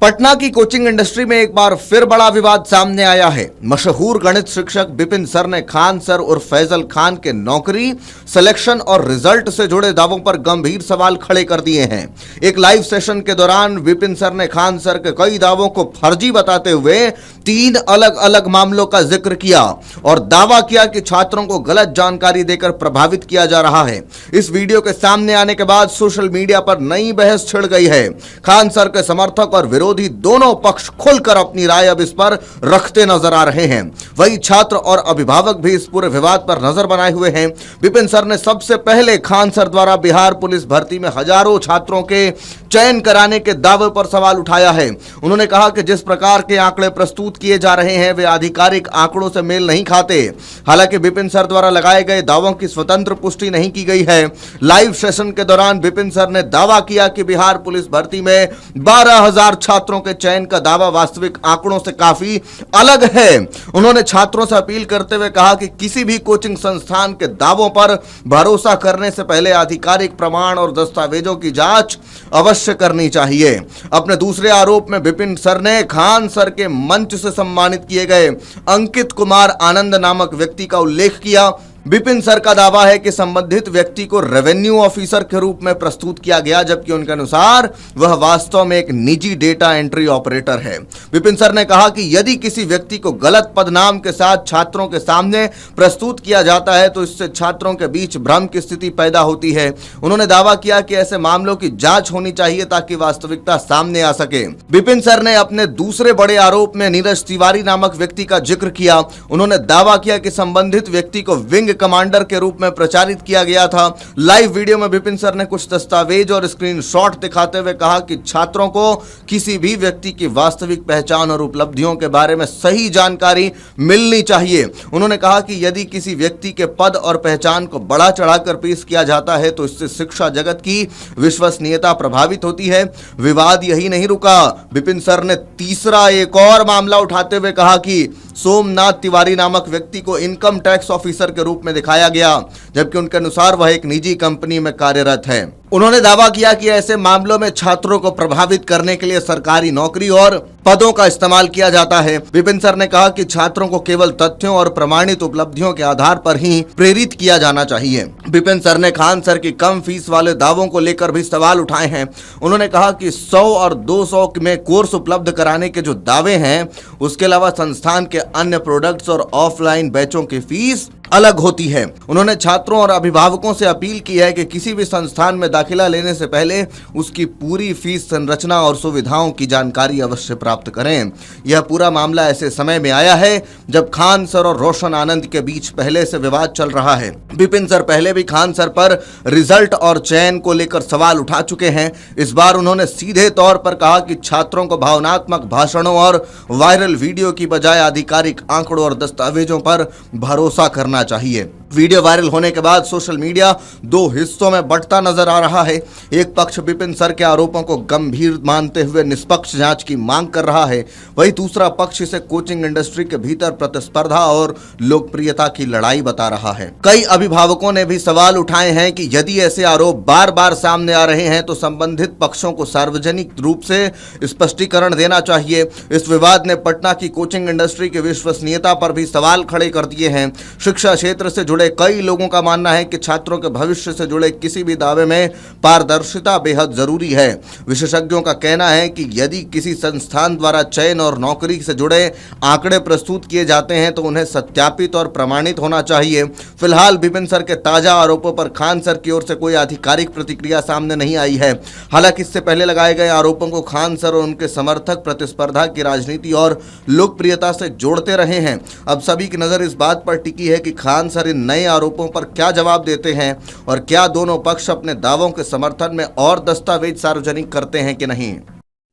पटना की coaching industry में एक बार फिर बड़ा विवाद सामने आया है। मशहूर गणित शिक्षक विपिन सर ने खान सर और फैजल खान के नौकरी, सिलेक्शन और रिजल्ट से जुड़े दावों पर गंभीर सवाल खड़े कर दिए हैं। एक लाइव सेशन के दौरान विपिन सर ने खान सर के कई दावों को फर्जी बताते हुए 3 अलग अलग मामलों का जिक्र किया और दावा किया कि छात्रों को गलत जानकारी देकर प्रभावित किया जा रहा है। इस वीडियो के सामने आने के बाद सोशल मीडिया पर नई बहस छिड़ गई है। खान सर के समर्थक और विरोधी दोनों पक्ष खुलकर अपनी राय अब इस पर रखते नजर आ रहे हैं। वही छात्र और अभिभावक भी इस पूरे विवाद पर नजर बनाए हुए हैं। विपिन सर ने सबसे पहले खान सर द्वारा बिहार पुलिस भर्ती में हजारों छात्रों के चयन कराने के दावे पर सवाल उठाया है। उन्होंने कहा कि जिस प्रकार के आंकड़े प्रस्तुत किए जा रहे हैं वे आधिकारिक आंकड़ों से मेल नहीं खाते। हालांकि विपिन सर द्वारा लगाए गए दावों की स्वतंत्र पुष्टि नहीं की गई है। लाइव सेशन के दौरान विपिन सर ने दावा किया कि बिहार पुलिस भर्ती में 12,000 छात्रों के चयन का दावा वास्तविक आंकड़ों से काफी अलग है। उन्होंने छात्रों से अपील करते हुए कहा कि किसी भी कोचिंग संस्थान के दावों पर भरोसा करने से पहले आधिकारिक प्रमाण और दस्तावेजों की जांच अवश्य करनी चाहिए। अपने दूसरे आरोप में विपिन सर ने खान सर के मंच से सम्मानित किए गए अंकित कुमार आनंद नामक व्यक्ति का उल्लेख किया। विपिन सर का दावा है कि संबंधित व्यक्ति को रेवेन्यू ऑफिसर के रूप में प्रस्तुत किया गया, जबकि उनके अनुसार वह वास्तव में एक निजी डेटा एंट्री ऑपरेटर है। विपिन सर ने कहा कि यदि किसी व्यक्ति को गलत पदनाम के साथ छात्रों के सामने प्रस्तुत किया जाता है तो इससे छात्रों के बीच भ्रम की स्थिति पैदा होती है। उन्होंने दावा किया कि ऐसे मामलों की जांच होनी चाहिए ताकि वास्तविकता सामने आ सके। विपिन सर ने अपने दूसरे बड़े आरोप में नीरज तिवारी नामक व्यक्ति का जिक्र किया। उन्होंने दावा किया कि संबंधित व्यक्ति को विंग कमांडर के रूप में प्रचारित किया गया था। लाइव वीडियो में विपिन सर ने कुछ दस्तावेज और स्क्रीनशॉट दिखाते हुए कहा कि छात्रों को किसी भी व्यक्ति की वास्तविक पहचान और उपलब्धियों के बारे में सही जानकारी मिलनी चाहिए। उन्होंने कहा कि यदि किसी व्यक्ति के पद और पहचान को बढ़ा चढ़ाकर पेश किया जाता है तो इससे शिक्षा जगत की विश्वसनीयता प्रभावित होती है। विवाद यही नहीं रुका। विपिन सर ने तीसरा एक और मामला उठाते हुए कहा कि सोमनाथ तिवारी नामक व्यक्ति को इनकम टैक्स ऑफिसर के रूप में दिखाया गया, जबकि उनके अनुसार वह एक निजी कंपनी में कार्यरत है। उन्होंने दावा किया कि ऐसे मामलों में छात्रों को प्रभावित करने के लिए सरकारी नौकरी और पदों का इस्तेमाल किया जाता है। विपिन सर ने कहा कि छात्रों को केवल तथ्यों और प्रमाणित उपलब्धियों के आधार पर ही प्रेरित किया जाना चाहिए। विपिन सर ने खान सर की कम फीस वाले दावों को लेकर भी सवाल उठाए हैं। उन्होंने कहा कि 100 और 200 में कोर्स उपलब्ध कराने के जो दावे हैं, उसके अलावा संस्थान के अन्य प्रोडक्ट्स और ऑफलाइन बैचों की फीस अलग होती है। उन्होंने छात्रों और अभिभावकों से अपील की है कि किसी भी संस्थान में दाखिला लेने से पहले उसकी पूरी फीस संरचना और सुविधाओं की जानकारी अवश्य प्राप्त करें। यह पूरा मामला ऐसे समय में आया है जब खान सर और रोशन आनंद के बीच पहले से विवाद चल रहा है। विपिन सर पहले भी खान सर पर रिजल्ट और चयन को लेकर सवाल उठा चुके हैं। इस बार उन्होंने सीधे तौर पर कहा कि छात्रों को भावनात्मक भाषणों और वायरल वीडियो की बजाय आधिकारिक आंकड़ों और दस्तावेजों पर भरोसा करना चाहिए। वीडियो वायरल होने के बाद सोशल मीडिया 2 हिस्सों में बंटता नजर आ रहा है। एक पक्ष विपिन सर के आरोपों को गंभीर मानते हुए निष्पक्ष जांच की मांग कर रहा है, वही दूसरा पक्ष इसे कोचिंग इंडस्ट्री के भीतर प्रतिस्पर्धा और लोकप्रियता की लड़ाई बता रहा है। कई अभिभावकों ने भी सवाल उठाए हैं कि यदि ऐसे आरोप बार बार सामने आ रहे हैं तो संबंधित पक्षों को सार्वजनिक रूप से स्पष्टीकरण देना चाहिए। इस विवाद ने पटना की कोचिंग इंडस्ट्री की विश्वसनीयता पर भी सवाल खड़े कर दिए हैं। शिक्षा क्षेत्र से जुड़े कई लोगों का मानना है कि छात्रों के भविष्य से जुड़े किसी भी दावे में पारदर्शिता बेहद जरूरी है। विशेषज्ञों का कहना है कि यदि किसी संस्थान द्वारा चयन और नौकरी से जुड़े आंकड़े प्रस्तुत किए जाते हैं तो उन्हें सत्यापित और प्रमाणित होना चाहिए। फिलहाल विपिन सर के ताजा आरोपों पर खान सर की ओर से कोई आधिकारिक प्रतिक्रिया सामने नहीं आई है। हालांकि इससे पहले लगाए गए आरोपों को खान सर और उनके समर्थक प्रतिस्पर्धा की राजनीति और लोकप्रियता से जोड़ते रहे हैं। अब सभी की नजर इस बात पर टिकी है कि खान सर इन नए आरोपों पर क्या जवाब देते हैं और क्या दोनों पक्ष अपने दावों के समर्थन में और दस्तावेज सार्वजनिक करते हैं कि नहीं।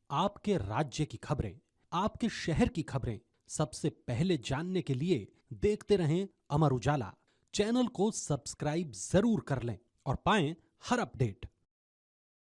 आपके राज्य की खबरें, आपके शहर की खबरें सबसे पहले जानने के लिए देखते रहें अमर उजाला। चैनल को सब्सक्राइब जरूर कर लें और पाएं हर अपडेट।